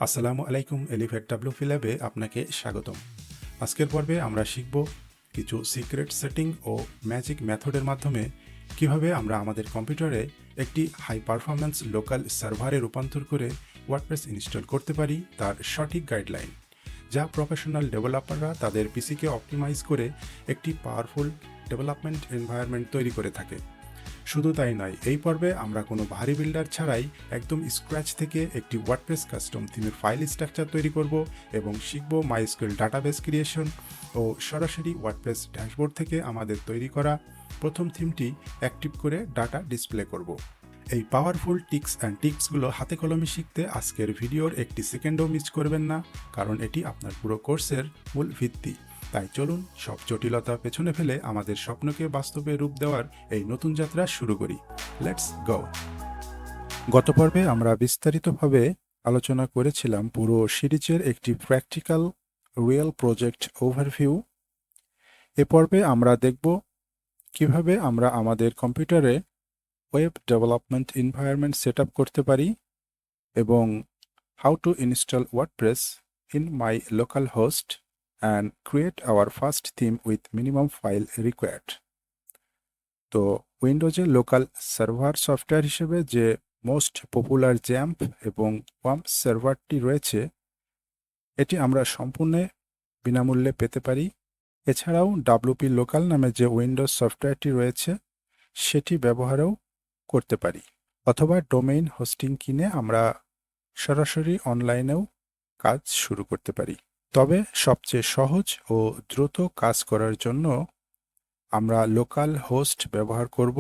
আসসালামু আলাইকুম, এলিফ্যাট ডাব্লিউপি ল্যাবে আপনাকে স্বাগতম। আজকের পর্বে আমরা শিখব কিছু সিক্রেট সেটিং ও ম্যাজিক মেথডের মাধ্যমে কিভাবে আমরা আমাদের কম্পিউটারে একটি হাই পারফরম্যান্স লোকাল সার্ভারে রূপান্তর করে ওয়ার্ডপ্রেস ইনস্টল করতে পারি, তার সঠিক গাইডলাইন, যা প্রফেশনাল ডেভেলপাররা তাদের পিসিকে অপটিমাইজ করে একটি পাওয়ারফুল ডেভেলপমেন্ট এনভায়রনমেন্ট তৈরি করে থাকে। শুধু তাই নয়, এই পর্বে আমরা কোনো ভারী বিল্ডার ছাড়াই একদম স্ক্র্যাচ থেকে একটি ওয়ার্ডপ্রেস কাস্টম থিমের ফাইল স্ট্রাকচার তৈরি করব এবং শিখব মাইস্কুয়েল ডাটাবেস ক্রিয়েশন ও সরাসরি ওয়ার্ডপ্রেস ড্যাশবোর্ড থেকে আমাদের তৈরি করা প্রথম থিমটি অ্যাক্টিভ করে ডাটা ডিসপ্লে করব। এই পাওয়ারফুল টিপসগুলো হাতে কলমে শিখতে আজকের ভিডিওর একটি সেকেন্ডও মিস করবেন না, কারণ এটি আপনার পুরো কোর্সের মূল ভিত্তি। তাই চলুন সব জটিলতা পেছনে ফেলে আমাদের স্বপ্নকে বাস্তবে রূপ দেওয়ার এই নতুন যাত্রা শুরু করি। Let's go. গত পর্বে আমরা বিস্তারিতভাবে আলোচনা করেছিলাম পুরো সিরিজের একটি প্র্যাকটিক্যাল রিয়েল প্রজেক্ট ওভারভিউ। এ পর্বে আমরা দেখব কিভাবে আমরা আমাদের কম্পিউটারে web development environment set up করতে পারি এবং how to install WordPress in my local host and create our first theme with minimum file required. তো উইন্ডোজে লোকাল সার্ভার সফটওয়্যার হিসেবে যে মোস্ট পপুলার জ্যাম্প এবং ওয়াম্প সার্ভারটি রয়েছে, এটি আমরা সম্পূর্ণ বিনামূল্যে পেতে পারি। এছাড়াও ডাব্লিউপি লোকাল নামে যে উইন্ডোজ সফটওয়্যারটি রয়েছে সেটি ব্যবহারও করতে পারি, অথবা ডোমেইন হোস্টিং কিনে আমরা সরাসরি অনলাইনেও কাজ শুরু করতে পারি। তবে সবচেয়ে সহজ ও দ্রুত কাজ করার জন্য আমরা লোকাল হোস্ট ব্যবহার করব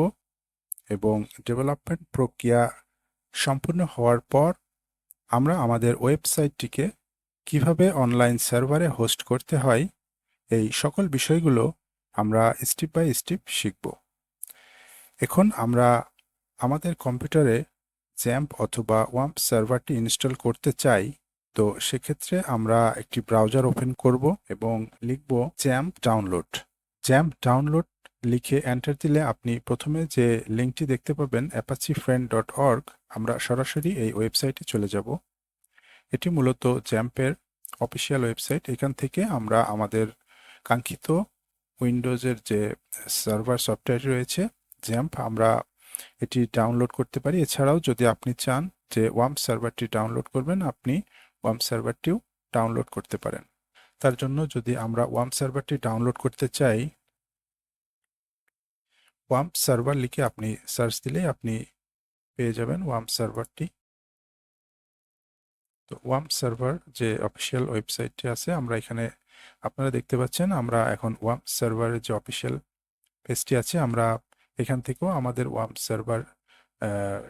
এবং ডেভেলপমেন্ট প্রক্রিয়া সম্পূর্ণ হওয়ার পর আমরা আমাদের ওয়েবসাইটটিকে কিভাবে অনলাইন সার্ভারে হোস্ট করতে হয় এই সকল বিষয়গুলো আমরা স্টেপ বাই স্টেপ শিখব। এখন আমরা আমাদের কম্পিউটারে জ্যাম্প অথবা ওয়াম্প সার্ভারটি ইনস্টল করতে চাই। তো সেক্ষেত্রে আমরা একটি ব্রাউজার ওপেন করব এবং লিখব জ্যাম্প ডাউনলোড। জ্যাম্প ডাউনলোড লিখে এন্টার দিলে আপনি প্রথমে যে লিঙ্কটি দেখতে পাবেন apache-friend.org, আমরা সরাসরি এই ওয়েবসাইটে চলে যাব। এটি মূলত জ্যাম্পের অফিসিয়াল ওয়েবসাইট। এখান থেকে আমরা আমাদের কাঙ্ক্ষিত উইন্ডোজের যে সার্ভার সফটওয়্যার রয়েছে জ্যাম্প, আমরা এটি ডাউনলোড করতে পারি। এছাড়াও যদি আপনি চান যে ওয়াম্প সার্ভারটি ডাউনলোড করবেন, আপনি ওয়াম্প সার্ভারটিও ডাউনলোড করতে পারেন। তার জন্য যদি আমরা ওয়াম্প সার্ভারটি ডাউনলোড করতে চাই, ওয়াম্প সার্ভার লিখে আপনি সার্চ দিলেই আপনি পেয়ে যাবেন ওয়াম্প সার্ভারটি। তো ওয়াম্প সার্ভার যে অফিসিয়াল ওয়েবসাইটটি আছে, আমরা এখানে আপনারা দেখতে পাচ্ছেন আমরা এখন ওয়াম্প সার্ভারের যে অফিসিয়াল পেজটি আছে, আমরা এখান থেকেও আমাদের ওয়াম্প সার্ভার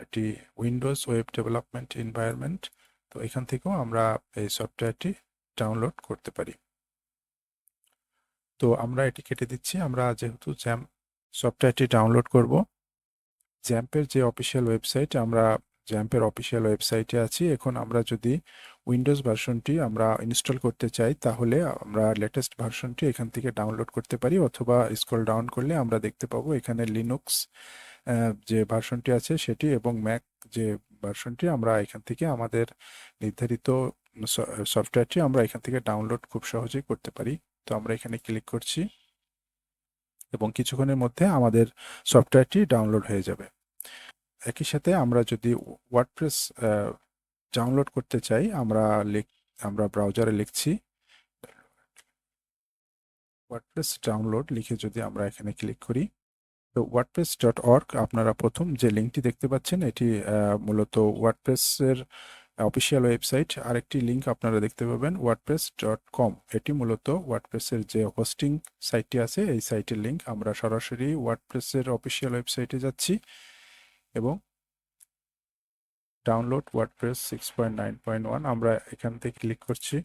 এটি উইন্ডোজ ওয়েব ডেভেলপমেন্ট এনভায়রনমেন্ট, তো এখান থেকেও আমরা এই সফটওয়্যারটি ডাউনলোড করতে পারি। তো আমরা এটি কেটে দিচ্ছি। আমরা যেহেতু জ্যাম্প সফটওয়্যারটি ডাউনলোড করব, জ্যাম্পের যে অফিসিয়াল ওয়েবসাইট, আমরা জ্যাম্পের অফিসিয়াল ওয়েবসাইটে আছি। এখন আমরা যদি উইন্ডোজ ভার্সনটি আমরা ইনস্টল করতে চাই, তাহলে আমরা লেটেস্ট ভার্সনটি এখান থেকে ডাউনলোড করতে পারি, অথবা স্ক্রল ডাউন করলে আমরা দেখতে পাবো এখানে লিনুক্স যে ভার্সনটি আছে সেটি এবং ম্যাক যে ভার্সনটি, আমরা এখান থেকে আমাদের নির্ধারিত সফটওয়্যারটি আমরা এখান থেকে ডাউনলোড খুব সহজেই করতে পারি। তো আমরা এখানে ক্লিক করছি এবং কিছুক্ষণের মধ্যে আমাদের সফটওয়্যারটি ডাউনলোড হয়ে যাবে। একই সাথে আমরা যদি ওয়ার্ডপ্রেস ডাউনলোড করতে চাই, আমরা ব্রাউজারে লিখছি ওয়ার্ডপ্রেস ডাউনলোড লিখে যদি আমরা এখানে ক্লিক করি, তো wordpress.org, আপনারা প্রথম যে লিঙ্কটি দেখতে পাচ্ছেন এটি মূলত ওয়ার্ডপ্রেসের অফিসিয়াল ওয়েবসাইট। আরেকটি লিঙ্ক আপনারা দেখতে পাবেন wordpress.com, এটি মূলত ওয়ার্ডপ্রেসের যে হোস্টিং সাইটটি আছে এই সাইটের লিঙ্ক। আমরা সরাসরি ওয়ার্ডপ্রেসের অফিসিয়াল ওয়েবসাইটে যাচ্ছি এবং ডাউনলোড ওয়ার্ডপ্রেস 6.9.1 আমরা এখান থেকে ক্লিক করছি।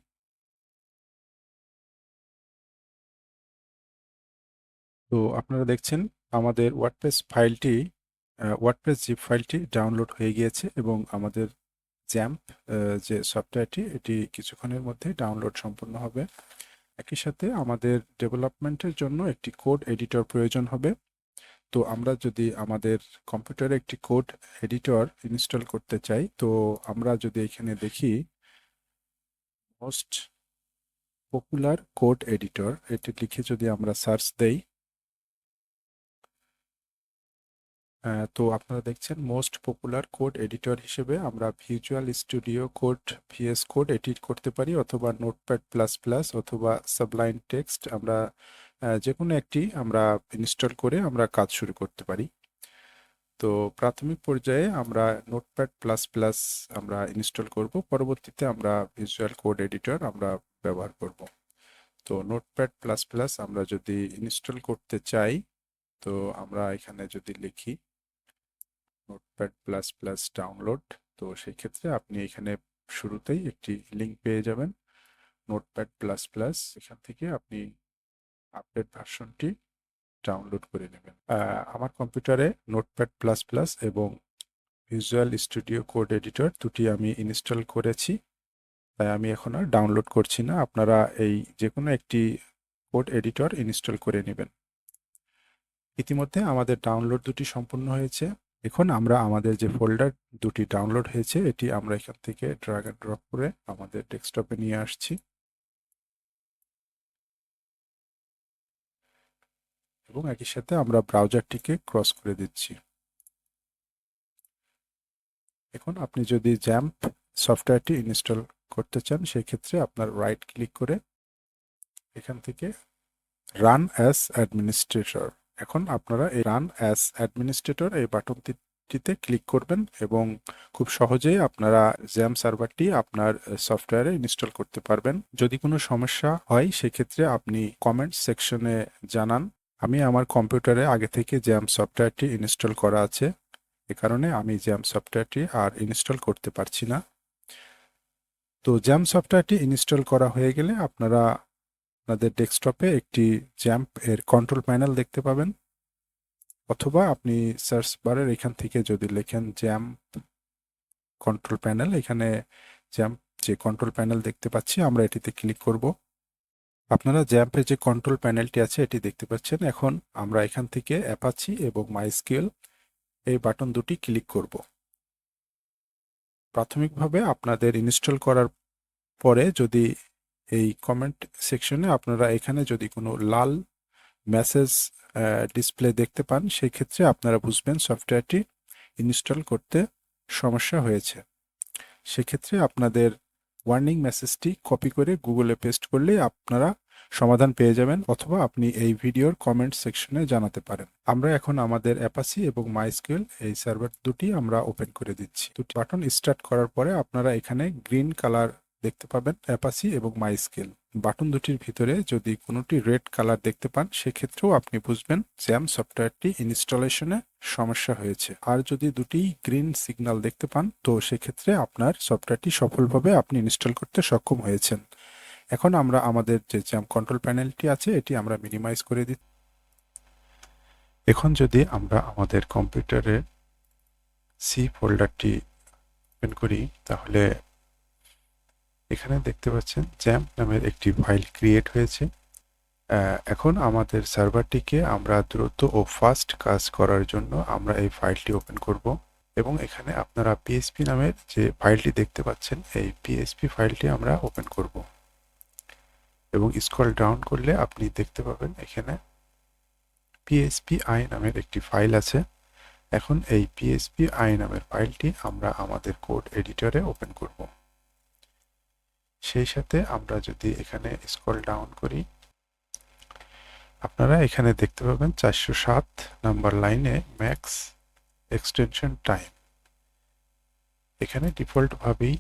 তো আপনারা দেখছেন আমাদের ওয়ার্ডপ্রেস জিপ ফাইলটি ডাউনলোড হয়ে গিয়েছে এবং আমাদের জ্যাম্প যে সফটওয়্যারটি এটি কিছুক্ষণের মধ্যে ডাউনলোড সম্পূর্ণ হবে। একই সাথে আমাদের ডেভেলপমেন্টের জন্য একটি কোড এডিটর প্রয়োজন হবে। তো আমরা যদি আমাদের কম্পিউটারে একটি কোড এডিটর ইনস্টল করতে চাই, তো আমরা যদি এখানে দেখি মোস্ট পপুলার কোড এডিটর এটি লিখে যদি আমরা সার্চ দেই, তো আপনারা দেখছেন মোস্ট পপুলার কোড এডিটর হিসেবে আমরা visual studio code, VS code edit করতে পারি, অথবা নোটপ্যাড প্লাস প্লাস অথবা সাবলাইম টেক্সট আমরা যে কোনো একটি আমরা ইনস্টল করে আমরা কাজ শুরু করতে পারি। তো প্রাথমিক পর্যায়ে আমরা নোটপ্যাড প্লাস প্লাস আমরা ইনস্টল করব, পরবর্তীতে আমরা ভিজুয়াল কোড এডিটর আমরা ব্যবহার করব। তো নোটপ্যাড প্লাস প্লাস আমরা যদি ইনস্টল করতে চাই, তো আমরা এখানে যদি লিখি নোটপ্যাড প্লাস প্লাস ডাউনলোড, তো সেই ক্ষেত্রে আপনি এখানে শুরুতেই একটি লিঙ্ক পেয়ে যাবেন নোটপ্যাড প্লাস প্লাস, এখান থেকে আপনি আপডেট ভার্সনটি ডাউনলোড করে নেবেন। আমার কম্পিউটারে নোটপ্যাড প্লাস প্লাস এবং ভিজুয়াল স্টুডিও কোড এডিটর দুটি আমি ইনস্টল করেছি, তাই আমি এখন আর ডাউনলোড করছি না। আপনারা এই যে কোনো একটি কোড এডিটর ইনস্টল করে নেবেন। ইতিমধ্যে আমাদের ডাউনলোড দুটি সম্পূর্ণ হয়েছে। এখন আমরা আমাদের যে ফোল্ডার দুটি ডাউনলোড হয়েছে এটি আমরা এখান থেকে ড্র্যাগ এন্ড ড্রপ করে আমাদের ডেস্কটপে নিয়ে আসছি এবং একই সাথে আমরা ব্রাউজারটিকে ক্রস করে দিচ্ছি। এখন আপনি যদি জ্যাম্প সফটওয়্যারটি ইনস্টল করতে চান, সেক্ষেত্রে আপনার রাইট ক্লিক করে এখান থেকে রান অ্যাজ অ্যাডমিনিস্ট্রেটর, এখন আপনারা এই রান অ্যাজ অ্যাডমিনিস্ট্রেটর এই বাটনটিতে ক্লিক করবেন এবং খুব সহজেই আপনারা জ্যাম সার্ভারটি আপনার সফটওয়্যারে ইনস্টল করতে পারবেন। যদি কোনো সমস্যা হয় সেক্ষেত্রে আপনি কমেন্ট সেকশনে জানান। আমি আমার কম্পিউটারে আগে থেকে জ্যাম সফটওয়্যারটি ইনস্টল করা আছে, এ কারণে আমি জ্যাম সফটওয়্যারটি আর ইনস্টল করতে পারছি না। তো জ্যাম সফটওয়্যারটি ইনস্টল করা হয়ে গেলে আপনারা আপনাদের ডেস্কটপে একটি জ্যাম্প এর কন্ট্রোল প্যানেল দেখতে পাবেন, অথবা আপনি সার্চ বারের এখান থেকে যদি লেখেন জ্যাম্প কন্ট্রোল প্যানেল, এখানে জ্যাম্প যে কন্ট্রোল প্যানেল দেখতে পাচ্ছি আমরা এটিতে ক্লিক করব। আপনারা জ্যাম্পের যে কন্ট্রোল প্যানেলটি আছে এটি দেখতে পাচ্ছেন। এখন আমরা এখান থেকে অ্যাপাচি এবং মাইস্কিউএল এই বাটন দুটি ক্লিক করব। প্রাথমিকভাবে আপনাদের ইনস্টল করার পরে যদি এই কমেন্ট সেকশনে আপনারা এখানে যদি কোনো লাল মেসেজ ডিসপ্লে দেখতে পান, সেই ক্ষেত্রে আপনারা বুঝবেন সফটওয়্যারটি ইনস্টল করতে সমস্যা হয়েছে। সেক্ষেত্রে আপনাদের ওয়ার্নিং মেসেজটি কপি করে গুগলে পেস্ট করলেই আপনারা সমাধান পেয়ে যাবেন, অথবা আপনি এই ভিডিওর কমেন্ট সেকশনে জানাতে পারেন। আমরা এখন আমাদের অ্যাপাচি এবং মাইস্কিউএল এই সার্ভার দুটি আমরা ওপেন করে দিচ্ছি। দুটি বাটন স্টার্ট করার পরে আপনারা এখানে গ্রিন কালার দেখতে পাবেন অ্যাপাচি এবং মাইস্কিউএল। বাটন দুটির ভিতরে যদি কোনোটি রেড কালার দেখতে পান, সেক্ষেত্রেও আপনি বুঝবেন জ্যাম সফটওয়্যারটি ইনস্টলেশনে সমস্যা হয়েছে। আর যদি দুটি গ্রিন সিগন্যাল দেখতে পান, তো সেক্ষেত্রে আপনার সফটওয়্যারটি সফলভাবে আপনি ইনস্টল করতে সক্ষম হয়েছেন। এখন আমরা আমাদের যে জ্যাম কন্ট্রোল প্যানেলটি আছে এটি আমরা মিনিমাইজ করে দিই। এখন যদি আমরা আমাদের কম্পিউটারে সি ফোল্ডারটি ওপেন করি, তাহলে এখানে দেখতে পাচ্ছেন জ্যাম্প নামের একটি ফাইল ক্রিয়েট হয়েছে। এখন আমাদের সার্ভারটিকে আমরা দ্রুত ও ফাস্ট কাজ করার জন্য আমরা এই ফাইলটি ওপেন করব এবং এখানে আপনারা পিএইচপি নামের যে ফাইলটি দেখতে পাচ্ছেন এই পিএইচপি ফাইলটি আমরা ওপেন করব এবং স্ক্রল ডাউন করলে আপনি দেখতে পাবেন এখানে পিএইচপি আই নামের একটি ফাইল আছে। এখন এই পিএইচপি আই নামের ফাইলটি আমরা আমাদের কোড এডিটরে ওপেন করব। সেই সাথে আমরা যদি এখানে স্ক্রল ডাউন করি, আপনারা এখানে দেখতে পাবেন 407 নাম্বার লাইনে ম্যাক্স এক্সটেনশন টাইম। এখানে ডিফল্টভাবেই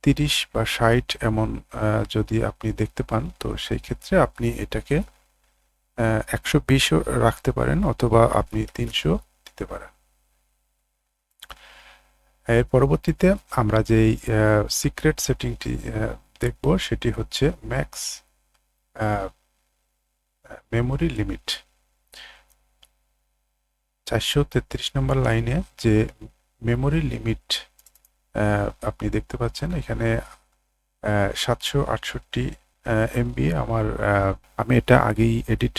30 বা 60 এমন যদি আপনি দেখতে পান, তো সেই ক্ষেত্রে আপনি এটাকে 120ও রাখতে পারেন, অথবা আপনি 300 দিতে পারেন। এর পরবর্তীতে আমরা যেই সিক্রেট সেটিংটি দেখব সেটি হচ্ছে ম্যাক্স মেমোরি লিমিট। 433 নম্বর লাইনে যে মেমোরি লিমিট আপনি দেখতে পাচ্ছেন, এখানে 768 এমবি আমি এটা আগেই এডিট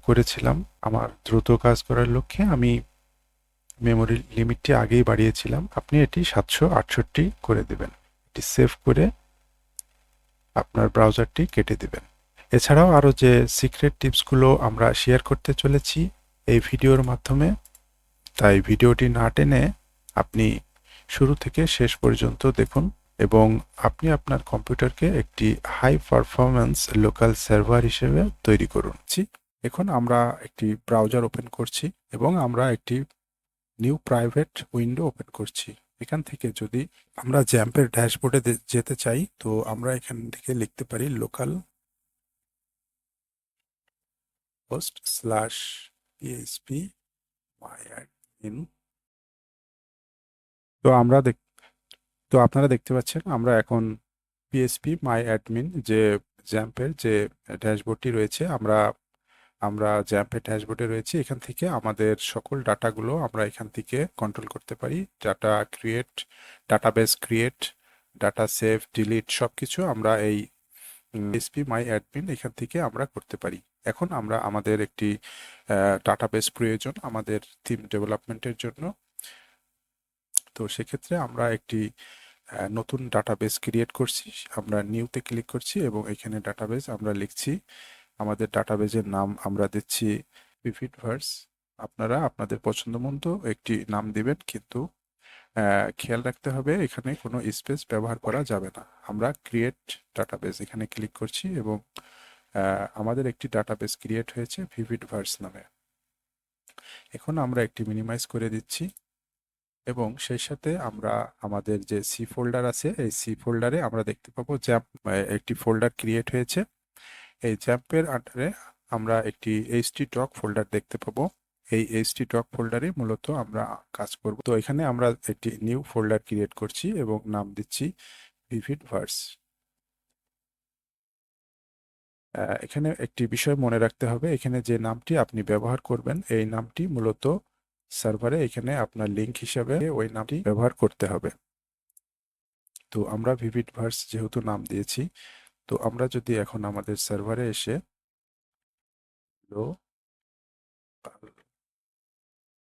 করেছিলাম। আমার দ্রুত কাজ করার লক্ষ্যে আমি মেমোরি লিমিটটি আগেই বাড়িয়েছিলাম। আপনি এটি 768 করে দেবেন। এটি সেভ করে আপনার ব্রাউজারটি কেটে দিবেন। এছাড়াও আরও যে সিক্রেট টিপসগুলো আমরা শেয়ার করতে চলেছি এই ভিডিওর মাধ্যমে, তাই ভিডিওটি না টেনে আপনি শুরু থেকে শেষ পর্যন্ত দেখুন এবং আপনি আপনার কম্পিউটারকে একটি হাই পারফরম্যান্স লোকাল সার্ভার হিসেবে তৈরি করুন। এখন আমরা একটি ব্রাউজার ওপেন করছি এবং আমরা একটি নিউ প্রাইভেট উইন্ডো ওপেন করছি। এখান থেকে যদি আমরা জ্যাম্পের ড্যাশবোর্ডে যেতে চাই, তো আমরা এখান থেকে লিখতে পারি লোকাল হোস্ট স্ল্যাশ পিএইচপি মাইঅ্যাডমিন। তো আপনারা দেখতে পাচ্ছেন আমরা এখন পিএইচপি মাইঅ্যাডমিন যে জ্যাম্পের যে ড্যাশবোর্ডটি রয়েছে, আমরা জ্যাম্পের ড্যাশবোর্ডে রয়েছে। এখান থেকে আমাদের সকল ডাটাগুলো আমরা এখান থেকে কন্ট্রোল করতে পারি। Data create, database create, data save, delete সবকিছু আমরা এই পিএইচপি মাইঅ্যাডমিন এখান থেকে আমরা করতে পারি। এখন আমরা আমাদের একটি ডাটাবেস প্রয়োজন আমাদের থিম ডেভেলপমেন্টের জন্য। তো সেক্ষেত্রে আমরা একটি নতুন ডাটাবেস ক্রিয়েট করছি। আমরা নিউতে ক্লিক করছি এবং এখানে ডাটাবেস আমরা লিখছি। আমাদের ডাটাবেজের নাম আমরা দিচ্ছি ভিভিডভার্স। আপনারা আপনাদের পছন্দ মতো একটি নাম দিবেন, কিন্তু খেয়াল রাখতে হবে এখানে কোনো স্পেস ব্যবহার করা যাবে না। আমরা ক্রিয়েট ডাটাবেস এখানে ক্লিক করছি এবং আমাদের একটি ডাটাবেস ক্রিয়েট হয়েছে ভিভিডভার্স নামে। এখন আমরা একটি মিনিমাইজ করে দিচ্ছি এবং সেই সাথে আমরা আমাদের যে সি ফোল্ডার আছে এই সি ফোল্ডারে আমরা দেখতে পাবো জ্যাম্প একটি ফোল্ডার ক্রিয়েট হয়েছে। এই জ্যাম্পের আন্ডারে আমরা একটি htdoc ফোল্ডার দেখতে পাবো। এই htdoc ফোল্ডারে মূলত আমরা কাজ করব। তো এখানে আমরা একটি নিউ ফোল্ডার ক্রিয়েট করছি এবং নাম দিচ্ছি ভিভিডভার্স। এখানে একটি বিষয় মনে রাখতে হবে, এখানে যে নামটি আপনি ব্যবহার করবেন এই নামটি মূলত সার্ভারে এখানে আপনার লিঙ্ক হিসাবে ওই নামটি ব্যবহার করতে হবে। তো আমরা ভিভিডভার্স যেহেতু নাম দিয়েছি, তো আমরা যদি এখন আমাদের সার্ভারে এসে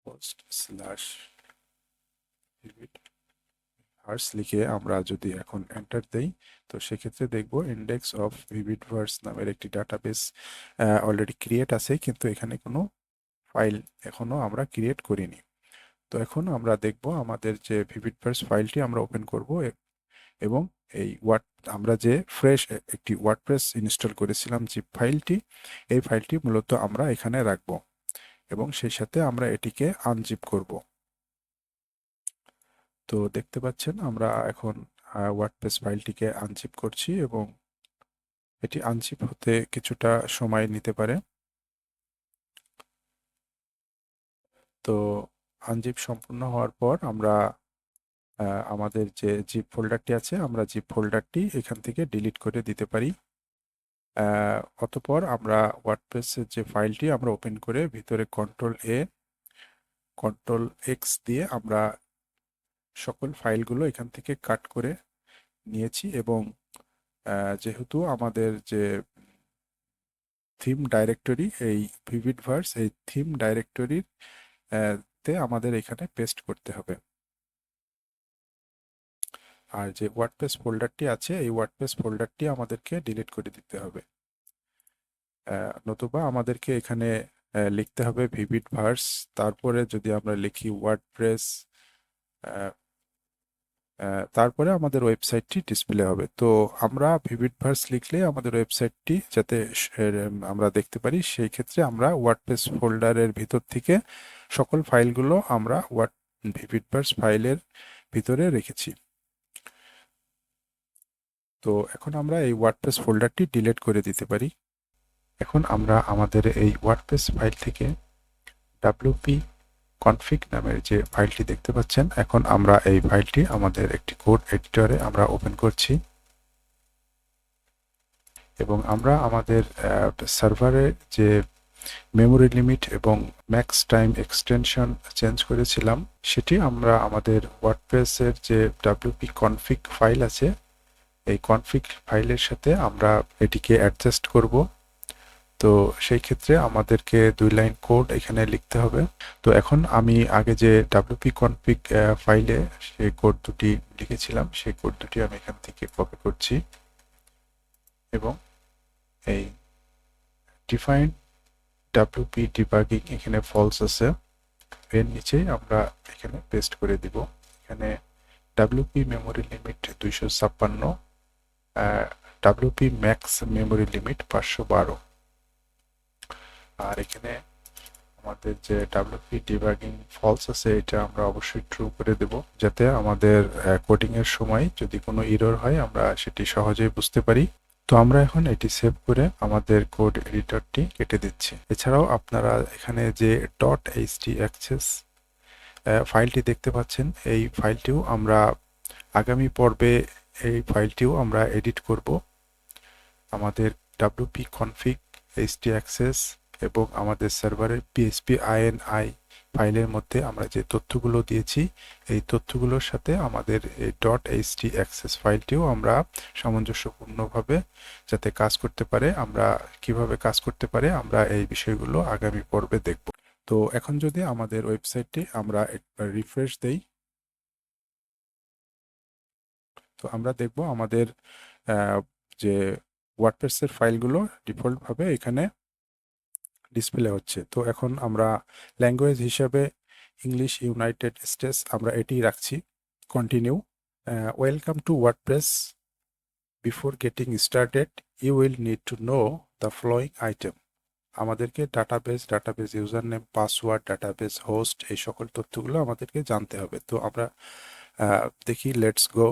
হোস্ট স্ল্যাশ ভিভিডভার্স লিখে আমরা যদি এখন এন্টার দেই, তো সেক্ষেত্রে দেখব ইন্ডেক্স অফ ভিভিডভার্স নামের একটি ডাটাবেস অলরেডি ক্রিয়েট আছে, কিন্তু এখানে কোনো ফাইল এখনো আমরা ক্রিয়েট করিনি। তো এখন আমরা দেখব আমাদের যে ভিভিডভার্স ফাইলটি আমরা ওপেন করব এবং এই আমরা যে ফ্রেশ একটি ওয়ার্ডপ্রেস ইনস্টল করেছিলাম জিপ ফাইলটি, এই ফাইলটি মূলত আমরা এখানে রাখব এবং সেই সাথে আমরা এটিকে আনজিপ করব। তো দেখতে পাচ্ছেন আমরা এখন ওয়ার্ডপ্রেস ফাইলটিকে আনজিপ করছি এবং এটি আনজিপ হতে কিছুটা সময় নিতে পারে। তো আনজিপ সম্পূর্ণ হওয়ার পর আমরা আমাদের যে জিপ ফোল্ডারটি আছে আমরা জিপ ফোল্ডারটি এখান থেকে ডিলিট করে দিতে পারি। অতঃপর আমরা ওয়ার্ডপ্রেসের যে ফাইলটি আমরা ওপেন করে ভিতরে কন্ট্রোল-A কন্ট্রোল-X দিয়ে আমরা সকল ফাইলগুলো এখান থেকে কাট করে নিয়েছি এবং যেহেতু আমাদের যে থিম ডাইরেক্টরি এই ভিভিডভার্স, এই থিম ডাইরেক্টরির তে আমাদের এখানে পেস্ট করতে হবে। আর যে ওয়ার্ডপ্রেস ফোল্ডারটি আছে এই ওয়ার্ডপ্রেস ফোল্ডারটি আমাদেরকে ডিলিট করে দিতে হবে, নতুবা আমাদেরকে এখানে লিখতে হবে ভিভিডভার্স, তারপরে যদি আমরা লিখি ওয়ার্ডপ্রেস, তারপরে আমাদের ওয়েবসাইটটি ডিসপ্লে হবে। তো আমরা ভিভিডভার্স লিখলে আমাদের ওয়েবসাইটটি যাতে আমরা দেখতে পারি, সেই ক্ষেত্রে আমরা ওয়ার্ডপ্রেস ফোল্ডারের ভিতর থেকে সকল ফাইলগুলো আমরা ভিভিডভার্স ফাইলের ভিতরে রেখেছি। তো এখন আমরা এই ওয়ার্ডপ্রেস ফোল্ডারটি ডিলিট করে দিতে পারি। এখন আমরা আমাদের এই ওয়ার্ডপ্রেস ফাইল থেকে wp config নামের যে ফাইলটি দেখতে পাচ্ছেন, এখন আমরা এই ফাইলটি আমাদের একটি কোড এডিটরে আমরা ওপেন করছি এবং আমরা আমাদের সার্ভারে যে মেমোরি লিমিট এবং ম্যাক্স টাইম এক্সটেনশন চেঞ্জ করেছিলাম সেটি আমরা আমাদের ওয়ার্ডপ্রেসের যে wp config ফাইল আছে এই কনফিগ ফাইলের সাথে আমরা এটিকে অ্যাডজাস্ট করব। তো সেই ক্ষেত্রে আমাদেরকে 2 লাইন কোড এখানে লিখতে হবে। তো এখন আমি আগে যে wp config ফাইলে সেই কোড দুটি লিখেছিলাম সেই কোড দুটি আমি এখান থেকে কপি করছি এবং এই ডিফাইন ডাব্লিউপি ডিবাগিং এখানে ফলস আছে, এর নিচেই আমরা এখানে পেস্ট করে দিব। এখানে WP memory limit 256, WP max memory limit 512। আর এখানে আমাদের যে ডাব্লিউপি ডিবাগিং ফলস আছে এটা আমরা অবশ্যই ট্রু করে দেব, যাতে আমাদের কোডিং এর সময় যদি কোনো এরর হয় আমরা সেটি সহজেই বুঝতে পারি। তো আমরা এখন এটি সেভ করে আমাদের কোড এডিটরটি কেটে দিচ্ছি। এছাড়াও আপনারা এখানে যে .htaccess ফাইলটি দেখতে পাচ্ছেন, এই ফাইলটিও আমরা আগামী পর্বে এডিট করব। আমাদের wp config htaccess এবং আমাদের সার্ভারের php ini ফাইলের মধ্যে আমরা যে তথ্যগুলো দিয়েছি এই তথ্যগুলোর সাথে আমাদের এই .htaccess ফাইলটিও আমরা সামঞ্জস্যপূর্ণভাবে যাতে কাজ করতে পারে, আমরা কিভাবে কাজ করতে পারে আমরা এই বিষয়গুলো আগামী পর্বে দেখব। তো এখন যদি আমাদের ওয়েবসাইটটি আমরা একবার রিফ্রেশ দেই, তো আমরা দেখব আমাদের যে ওয়ার্ডপ্রেসের ফাইলগুলো ডিফল্টভাবে এখানে ডিসপ্লে হচ্ছে। তো এখন আমরা ল্যাঙ্গুয়েজ হিসাবে ইংলিশ ইউনাইটেড স্টেটস আমরা এটি রাখছি। Continue. Welcome to WordPress. Before getting started you will need to know the following item. আমাদেরকে database user name, password, database host, এই সকল তথ্যগুলো আমাদেরকে জানতে হবে। তো আমরা দেখি, লেটস গো।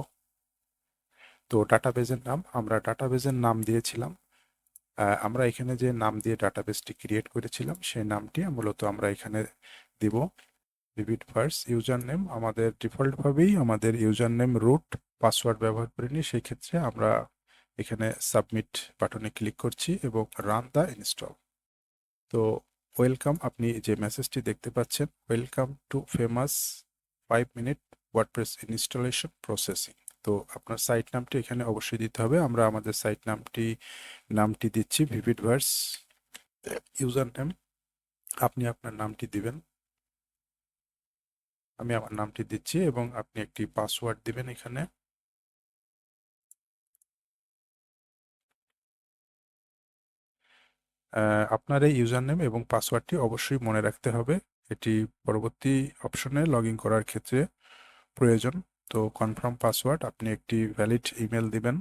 তো ডাটাবেসের নাম, আমরা ডাটাবেসের নাম দিয়েছিলাম। আমরা এখানে যে নাম দিয়ে ডাটাবেসটি ক্রিয়েট করেছিলাম সেই নামটি মূলত আমরা এখানে দিব। ভিভিডভার্স ইউজার নেম, আমাদের ডিফল্টভাবেই আমাদের ইউজার নেম রুট, পাসওয়ার্ড ব্যবহার করিনি, সেই ক্ষেত্রে আমরা এখানে সাবমিট বাটনে ক্লিক করছি এবং রান দ্য ইনস্টল। তো ওয়েলকাম, আপনি যে মেসেজটি দেখতে পাচ্ছেন, welcome to famous 5 minute WordPress installation processing. তো আপনার সাইট নামটি এখানে অবশ্যই দিতে হবে। আমরা আমাদের সাইট নামটি দিচ্ছি ভিভিডভার্স। ইউজার নেম, আপনি আপনার নামটি দিবেন, আমি আমার নামটি দিচ্ছি এবং আপনি একটি পাসওয়ার্ড দিবেন এখানে। আপনার এই ইউজার নেম এবং পাসওয়ার্ডটি অবশ্যই মনে রাখতে হবে, এটি পরবর্তী অপশনে লগ ইন করার ক্ষেত্রে প্রয়োজন। তো কনফার্ম পাসওয়ার্ড, আপনি একটি ভ্যালিড ইমেল দিবেন।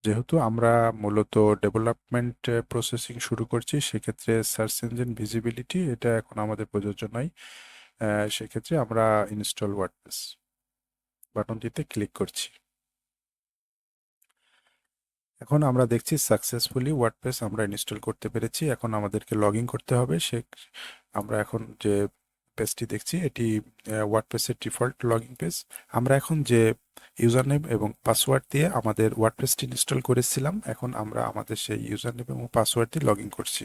যেহেতু আমরা মূলত ডেভেলপমেন্ট প্রসেসিং শুরু করছি, সেক্ষেত্রে সার্চ ইঞ্জিন ভিজিবিলিটি এটা এখন আমাদের প্রযোজ্য নয়। সেক্ষেত্রে আমরা ইনস্টল ওয়ার্ডপ্রেস বাটনটিতে ক্লিক করছি। এখন আমরা দেখছি সাকসেসফুলি ওয়ার্ডপ্রেস আমরা ইনস্টল করতে পেরেছি। এখন আমাদেরকে লগ ইন করতে হবে। আমরা এখন যে পেজটি দেখছি এটি ওয়ার্ডপ্রেসের ডিফল্ট লগ ইন পেজ। আমরা এখন যে ইউজার নেম এবং পাসওয়ার্ড দিয়ে আমাদের ওয়ার্ডপ্রেসটি ইনস্টল করেছিলাম, এখন আমরা আমাদের সেই ইউজার নেম এবং পাসওয়ার্ড দিয়ে লগ ইন করছি।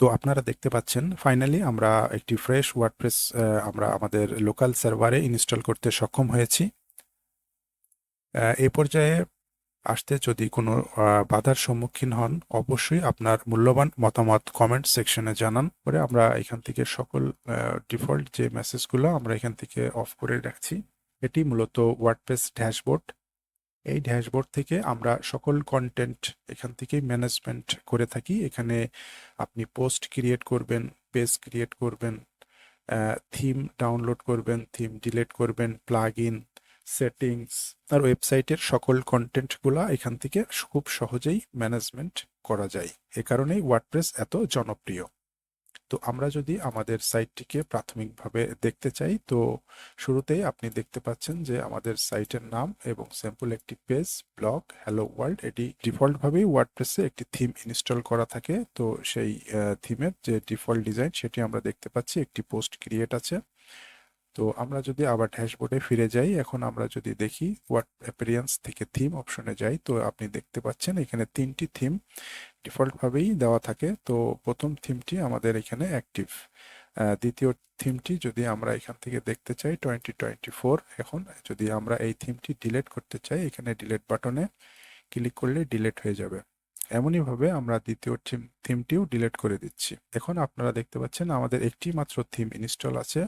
তো আপনারা দেখতে পাচ্ছেন ফাইনালি আমরা একটি ফ্রেশ ওয়ার্ডপ্রেস আমরা আমাদের লোকাল সার্ভারে ইনস্টল করতে সক্ষম হয়েছি। এই পর্যায়ে আসতে যদি কোনো বাধার সম্মুখীন হন, অবশ্যই আপনার মূল্যবান মতামত কমেন্ট সেকশনে জানান। পরে আমরা এখান থেকে সকল ডিফল্ট যে মেসেজগুলো আমরা এখান থেকে অফ করে রাখছি। এটি মূলত ওয়ার্ডপ্রেস ড্যাশবোর্ড। এই ড্যাশবোর্ড থেকে আমরা সকল কন্টেন্ট এখান থেকেই ম্যানেজমেন্ট করে থাকি। এখানে আপনি পোস্ট ক্রিয়েট করবেন, পেজ ক্রিয়েট করবেন, থিম ডাউনলোড করবেন, থিম ডিলিট করবেন, প্লাগ ইন, সেটিংস, আর ওয়েবসাইটের সকল কন্টেন্টগুলো এখান থেকে খুব সহজেই ম্যানেজমেন্ট করা যায়। এ কারণেই ওয়ার্ডপ্রেস এত জনপ্রিয়। তো আমরা যদি আমাদের সাইটটিকে প্রাথমিকভাবে দেখতে চাই, তো শুরুতেই আপনি দেখতে পাচ্ছেন যে আমাদের সাইটের নাম এবং স্যাম্পল একটি পেজ, ব্লগ, হ্যালো ওয়ার্ল্ড, এটি ডিফল্টভাবেই ওয়ার্ডপ্রেসে একটি থিম ইনস্টল করা থাকে। তো সেই থিমের যে ডিফল্ট ডিজাইন সেটি আমরা দেখতে পাচ্ছি, একটি পোস্ট ক্রিয়েট আছে। তো আমরা যদি আবার ড্যাশবোর্ডে ফিরে যাই, এখন আমরা যদি দেখি ওয়ার্ড অ্যাপিয়ারেন্স থেকে থিম অপশনে যাই, তো আপনি দেখতে পাচ্ছেন এখানে 3টি থিম ডিফল্টভাবেই দেওয়া থাকে। তো প্রথম থিমটি আমাদের এখানে অ্যাক্টিভ। দ্বিতীয় থিমটি যদি আমরা এখান থেকে দেখতে চাই 2024, এখন যদি আমরা এই থিমটি ডিলিট করতে চাই, এখানে ডিলিট বাটনে ক্লিক করলে ডিলিট হয়ে যাবে। এমনইভাবে আমরা দ্বিতীয় থিমটিও ডিলিট করে দিচ্ছি। এখন আপনারা দেখতে পাচ্ছেন আমাদের একটি মাত্র থিম ইনস্টল আছে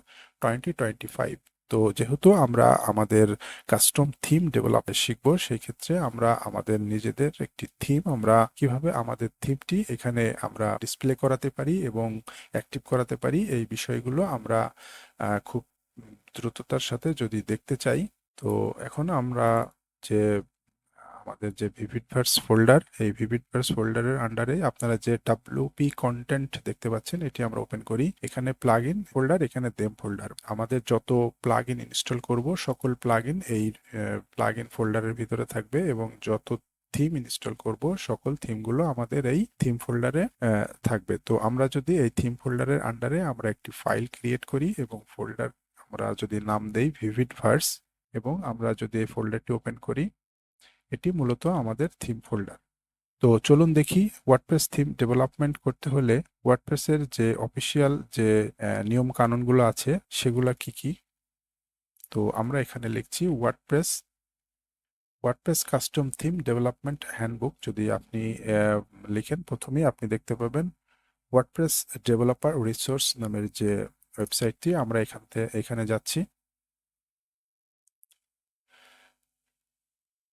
2025। তো যেহেতু আমরা আমাদের কাস্টম থিম ডেভেলপে শিখবো, সেই ক্ষেত্রে আমরা আমাদের নিজেদের একটি থিম আমরা কিভাবে আমাদের থিমটি এখানে আমরা ডিসপ্লে করাতে পারি এবং অ্যাক্টিভ করাতে পারি, এই বিষয়গুলো আমরা খুব দ্রুততার সাথে যদি দেখতে চাই। তো এখন আমরা যে আমাদের যে ভিভিডভার্স ফোল্ডার, এই ভিভিডভার্স ফোল্ডারের আন্ডারে আপনারা যে ডাব্লিউপি কন্টেন্ট দেখতে পাচ্ছেন, এটি আমরা ওপেন করি। এখানে প্লাগইন ফোল্ডার, এখানে দেম ফোল্ডার। আমাদের যত প্লাগইন ইনস্টল করব সকল প্লাগইন এই প্লাগইন ফোল্ডারের ভিতরে থাকবে এবং যত থিম ইনস্টল করব সকল থিমগুলো আমাদের এই থিম ফোল্ডারে থাকবে। তো আমরা যদি এই থিম ফোল্ডারের আন্ডারে আমরা একটি ফাইল ক্রিয়েট করি এবং ফোল্ডার আমরা যদি নাম দেই ভিভিডভার্স এবং আমরা যদি এই ফোল্ডারটি ওপেন করি, এটি মূলত আমাদের থিম ফোল্ডার। তো চলুন দেখি ওয়ার্ডপ্রেস থিম ডেভেলপমেন্ট করতে হলে ওয়ার্ডপ্রেসের যে অফিসিয়াল যে নিয়ম কানুনগুলো আছে সেগুলা কি কি। তো আমরা এখানে লিখছি WordPress custom theme development handbook. যদি আপনি লিখেন, প্রথমেই আপনি দেখতে পাবেন ওয়ার্ডপ্রেস ডেভেলপার রিসোর্স নামের যে ওয়েবসাইটটি। আমরা এখানে যাচ্ছি।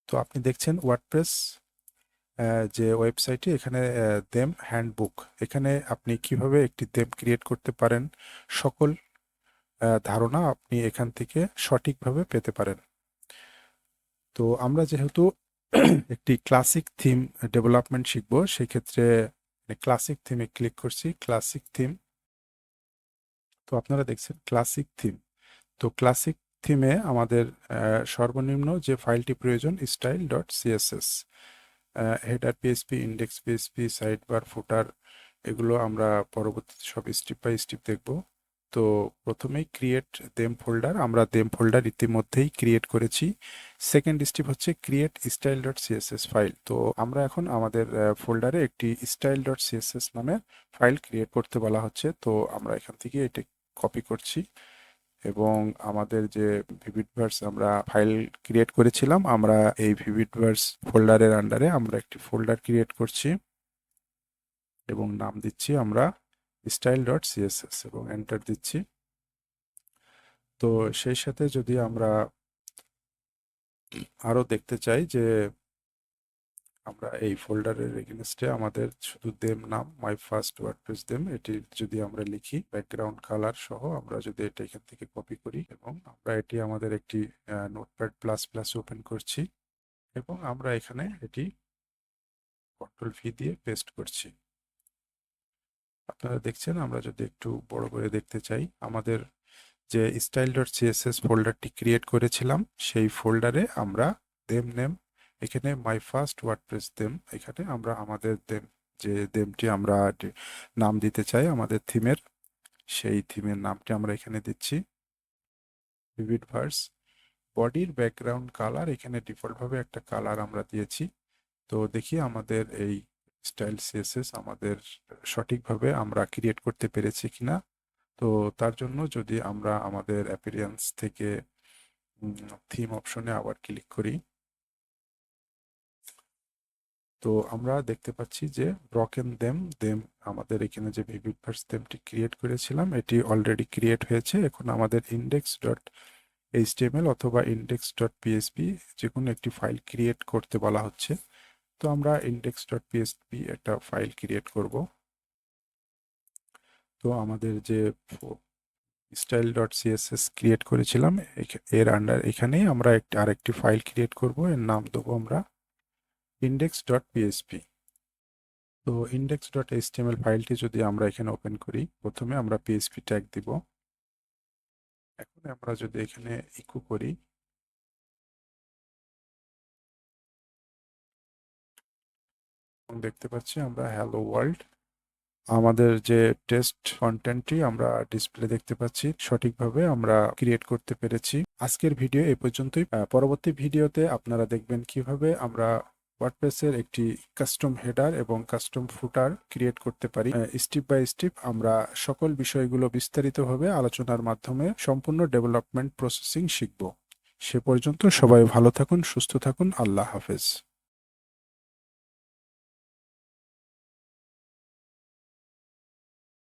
তো আপনি দেখছেন ওয়ার্ডপ্রেস যে ওয়েবসাইটে, এখানে দেম হ্যান্ডবুক। এখানে আপনি কিভাবে একটি দেম ক্রিয়েট করতে পারেন সকল ধারণা আপনি এখান থেকে সঠিকভাবে পেতে পারেন। তো আমরা যেহেতু একটি ক্লাসিক থিম ডেভেলপমেন্ট শিখব, সেক্ষেত্রে ক্লাসিক থিমে ক্লিক করছি, ক্লাসিক থিম। তো আপনারা দেখছেন ক্লাসিক থিম। তো ক্লাসিক থিমে আমাদের সর্বনিম্ন যে ফাইলটি প্রয়োজন style.css, header PHP, index PHP, sidebar, footer, এগুলো আমরা পরবর্তীতে সব স্টেপ বাই স্টেপ দেখব। তো প্রথমেই ক্রিয়েট দেম ফোল্ডার, আমরা দেম ফোল্ডার ইতিমধ্যেই ক্রিয়েট করেছি। সেকেন্ড স্টেপ হচ্ছে ক্রিয়েট style.css ফাইল। তো আমরা এখন আমাদের ফোল্ডারে একটি style.css নামের ফাইল ক্রিয়েট করতে বলা হচ্ছে। তো আমরা এখান থেকে এটা কপি করছি এবং আমাদের যে ভিভিডভার্স আমরা ফাইল ক্রিয়েট করেছিলাম, আমরা এই ভিভিডভার্স ফোল্ডারের আন্ডারে আমরা একটি ফোল্ডার ক্রিয়েট করছি এবং নাম দিচ্ছি আমরা style.css এবং এন্টার দিচ্ছি। তো সেই সাথে যদি আমরা আরো দেখতে চাই যে আমরা এই ফোল্ডারের এগেইনস্টে আমাদের শুধু দেম নাম, মাই ফার্স্ট ওয়ার্ডপ্রেস দেম, এটি যদি আমরা লিখি ব্যাকগ্রাউন্ড কালার সহ, আমরা যদি এটা এখান থেকে কপি করি এবং আমরা এটি আমাদের একটি নোটপ্যাড প্লাস প্লাস ওপেন করছি এবং আমরা এখানে এটি কন্ট্রোল ভি দিয়ে পেস্ট করছি। আপনারা দেখছেন, আমরা যদি একটু বড় করে দেখতে চাই, আমাদের যে style.css ফোল্ডারটি ক্রিয়েট করেছিলাম সেই ফোল্ডারে আমরা দেম নেম, এখানে মাই ফার্স্ট ওয়ার্ডপ্রেস দেম, এখানে আমরা আমাদের দেম যে দেমটি আমরা নাম দিতে চাই আমাদের থিমের, সেই থিমের নামটি আমরা এখানে দিচ্ছি ভিভিডভার্স। বডির ব্যাকগ্রাউন্ড কালার, এখানে ডিফল্টভাবে একটা কালার আমরা দিয়েছি। তো দেখি আমাদের এই স্টাইল সিএসএস আমাদের সঠিকভাবে আমরা ক্রিয়েট করতে পেরেছি কিনা। তো তার জন্য যদি আমরা আমাদের অ্যাপিয়ারেন্স থেকে থিম অপশনে আবার ক্লিক করি, তো আমরা দেখতে পাচ্ছি যে ব্রকেন দেম আমাদের এখানে যে ভিভিডভার্স দেমটি ক্রিয়েট করেছিলাম এটি অলরেডি ক্রিয়েট হয়েছে। এখন আমাদের index.html অথবা index.php যে কোনো একটি ফাইল ক্রিয়েট করতে বলা হচ্ছে। তো আমরা index.php একটা ফাইল ক্রিয়েট করব। তো আমাদের যে style.css ক্রিয়েট করেছিলাম এর এখানেই আমরা আরেকটি ফাইল ক্রিয়েট করব, এর নাম দেবো আমরা index.php। তো index.html ফাইলটি যদি আমরা এখানে ওপেন করি, প্রথমে আমরা php ট্যাগ দিব। এখন আমরা যদি এখানে ইকো করি, দেখতে পাচ্ছি আমরা হ্যালো ওয়ার্ল্ড, আমাদের যে টেস্ট কন্টেন্টটি আমরা ডিসপ্লে দেখতে পাচ্ছি, সঠিকভাবে আমরা ক্রিয়েট করতে পেরেছি। আজকের ভিডিও এই পর্যন্তই। পরবর্তী ভিডিওতে আপনারা দেখবেন কিভাবে আমরা ওয়ার্ডপ্রেসের একটি কাস্টম হেডার এবং কাস্টম ফুটার ক্রিয়েট করতে পারি। স্টেপ বাই স্টেপ আমরা সকল বিষয়গুলো বিস্তারিতভাবে আলোচনার মাধ্যমে সম্পূর্ণ ডেভেলপমেন্ট প্রসেসিং শিখব। সে পর্যন্ত সবাই ভালো থাকুন, সুস্থ থাকুন, আল্লাহ হাফেজ।